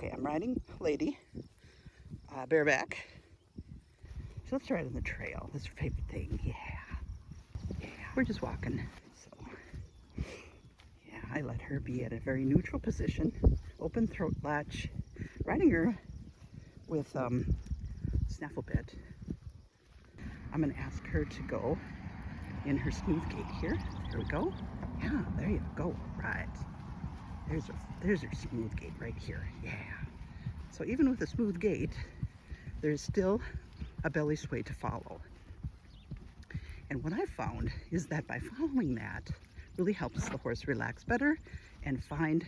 Okay, I'm riding Lady, bareback. So let's ride on the trail. That's her favorite thing. Yeah, we're just walking. So, yeah, I let her be at a very neutral position, open throat latch, riding her with snaffle bit. I'm gonna ask her to go in her smooth gait here. There we go. Yeah, there you go. Right. There's her smooth gait right here. Yeah. So even with a smooth gait, there's still a belly sway to follow. And what I found is that by following that really helps the horse relax better and find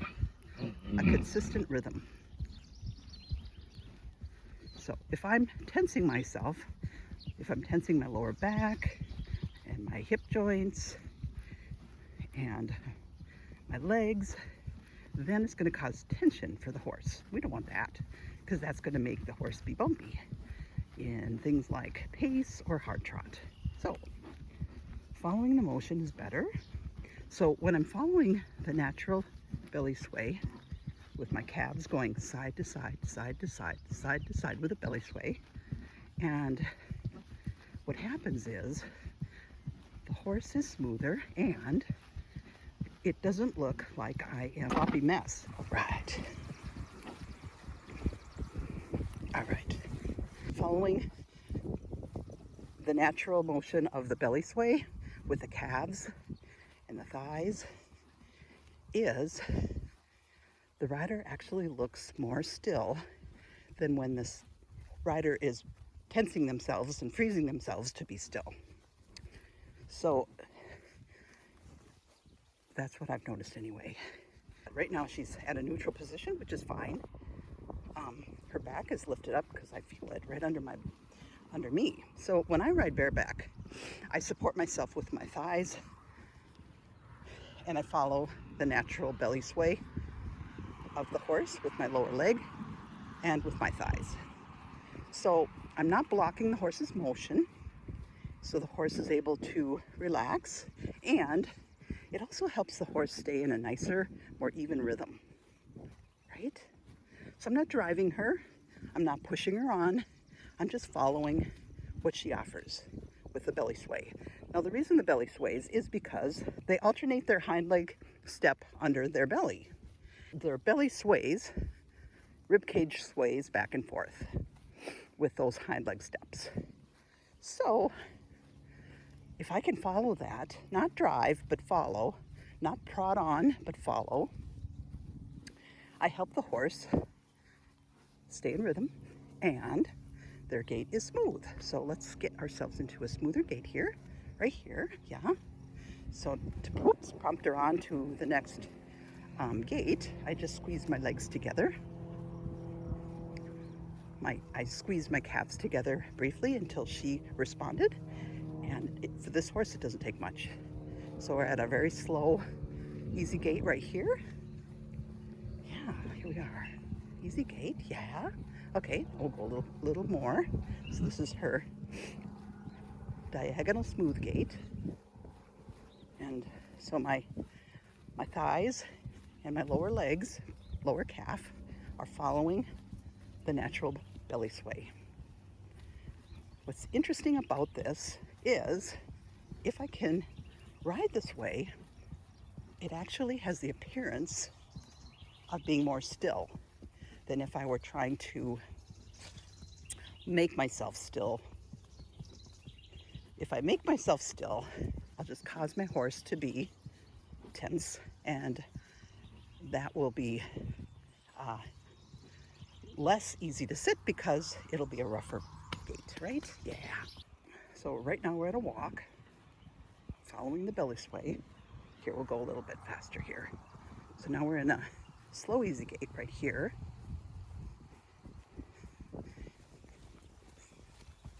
a consistent rhythm. So if I'm tensing myself, if I'm tensing my lower back and my hip joints and my legs, then it's going to cause tension for the horse. We don't want that because that's going to make the horse be bumpy in things like pace or hard trot. So following the motion is better. So when I'm following the natural belly sway with my calves going side to side, side to side, side to side with a belly sway, and what happens is the horse is smoother and it doesn't look like I am a floppy mess. Right. All right. Following the natural motion of the belly sway with the calves and the thighs is the rider actually looks more still than when this rider is tensing themselves and freezing themselves to be still. So that's what I've noticed anyway. Right now she's at a neutral position, which is fine. Her back is lifted up because I feel it right under me. So when I ride bareback, I support myself with my thighs and I follow the natural belly sway of the horse with my lower leg and with my thighs. So I'm not blocking the horse's motion, so the horse is able to relax, and it also helps the horse stay in a nicer, more even rhythm, right? So I'm not driving her, I'm not pushing her on, I'm just following what she offers with the belly sway. Now the reason the belly sways is because they alternate their hind leg step under their belly. Their belly sways, rib cage sways back and forth with those hind leg steps. So if I can follow that, not drive, but follow, not prod on, but follow, I help the horse stay in rhythm and their gait is smooth. So let's get ourselves into a smoother gait here, right here, yeah. So to prompt her on to the next gait, I just squeeze my legs together. I squeezed my calves together briefly until she responded. And for this horse, it doesn't take much. So we're at a very slow, easy gait right here. Yeah, here we are. Easy gait, yeah. Okay, we'll go a little more. So this is her diagonal smooth gait. And so my thighs and my lower legs, lower calf, are following the natural belly sway. What's interesting about this is if I can ride this way, it actually has the appearance of being more still than if I were trying to make myself still. If I make myself still, I'll just cause my horse to be tense, and that will be less easy to sit because it'll be a rougher gait, right? Yeah. So right now we're at a walk, following the belly sway. Here, we'll go a little bit faster here. So now we're in a slow, easy gait right here.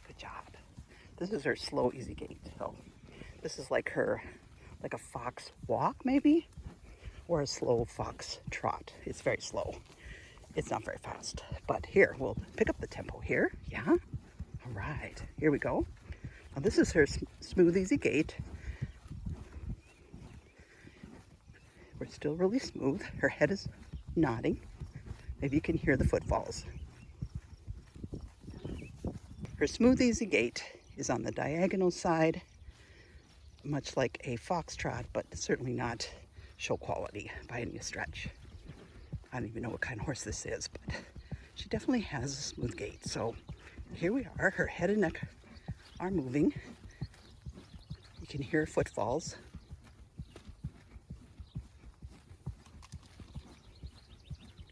Good job. This is her slow, easy gait. So this is like a fox walk maybe, or a slow fox trot. It's very slow. It's not very fast. But here, we'll pick up the tempo here. Yeah. All right. Here we go. Now this is her smooth, easy gait. We're still really smooth. Her head is nodding. Maybe you can hear the footfalls. Her smooth, easy gait is on the diagonal side, much like a foxtrot, but certainly not show quality by any stretch. I don't even know what kind of horse this is, but she definitely has a smooth gait. So here we are. Her head and neck are moving. You can hear footfalls.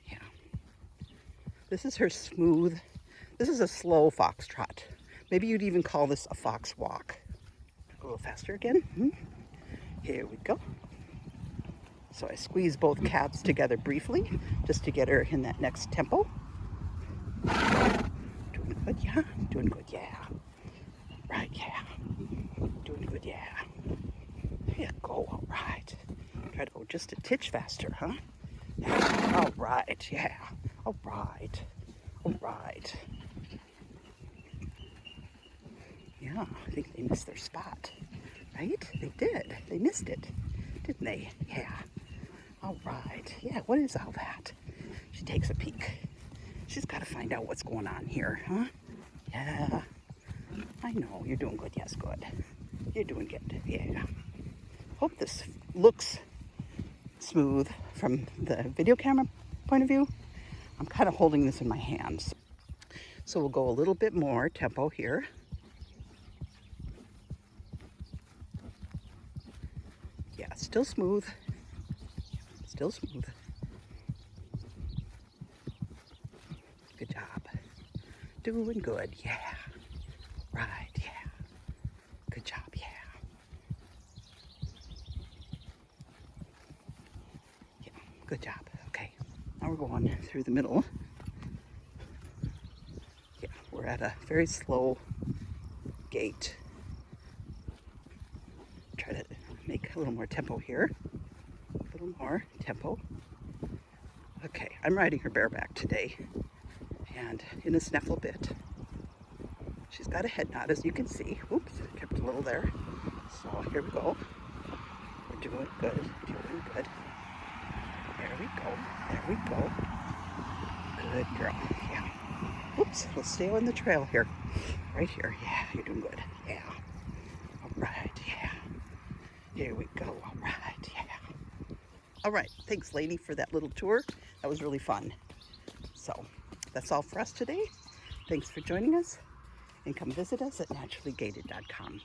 Yeah. This is her smooth, this is a slow foxtrot. Maybe you'd even call this a fox walk. Go a little faster again. Here we go. So I squeeze both calves together briefly just to get her in that next tempo. Doing good, yeah. Doing good, yeah. Right, yeah. Doing good, yeah. There you go, all right. Try to go just a titch faster, huh? Yeah. All right, yeah. All right. All right. Yeah, I think they missed their spot, right? They did. They missed it, didn't they? Yeah. All right. Yeah, what is all that? She takes a peek. She's got to find out what's going on here, huh? Yeah. I know. You're doing good. Yes, good. You're doing good. Yeah. Hope this looks smooth from the video camera point of view. I'm kind of holding this in my hands. So we'll go a little bit more tempo here. Yeah, still smooth. Still smooth. Good job. Doing good, yeah. Right, yeah. Good job, yeah. Yeah, good job. Okay. Now we're going through the middle. Yeah, we're at a very slow gait. Try to make a little more tempo here. A little more tempo. Okay, I'm riding her bareback today. And in a snaffle bit. She's got a head nod, as you can see. Oops, kept a little there. So here we go. We're doing good, doing good. There we go, there we go. Good girl, yeah. Oops, let's stay on the trail here. Right here, yeah, you're doing good, yeah. All right, yeah. Here we go, all right, yeah. All right, thanks, lady, for that little tour. That was really fun. So that's all for us today. Thanks for joining us, and come visit us at naturallygated.com.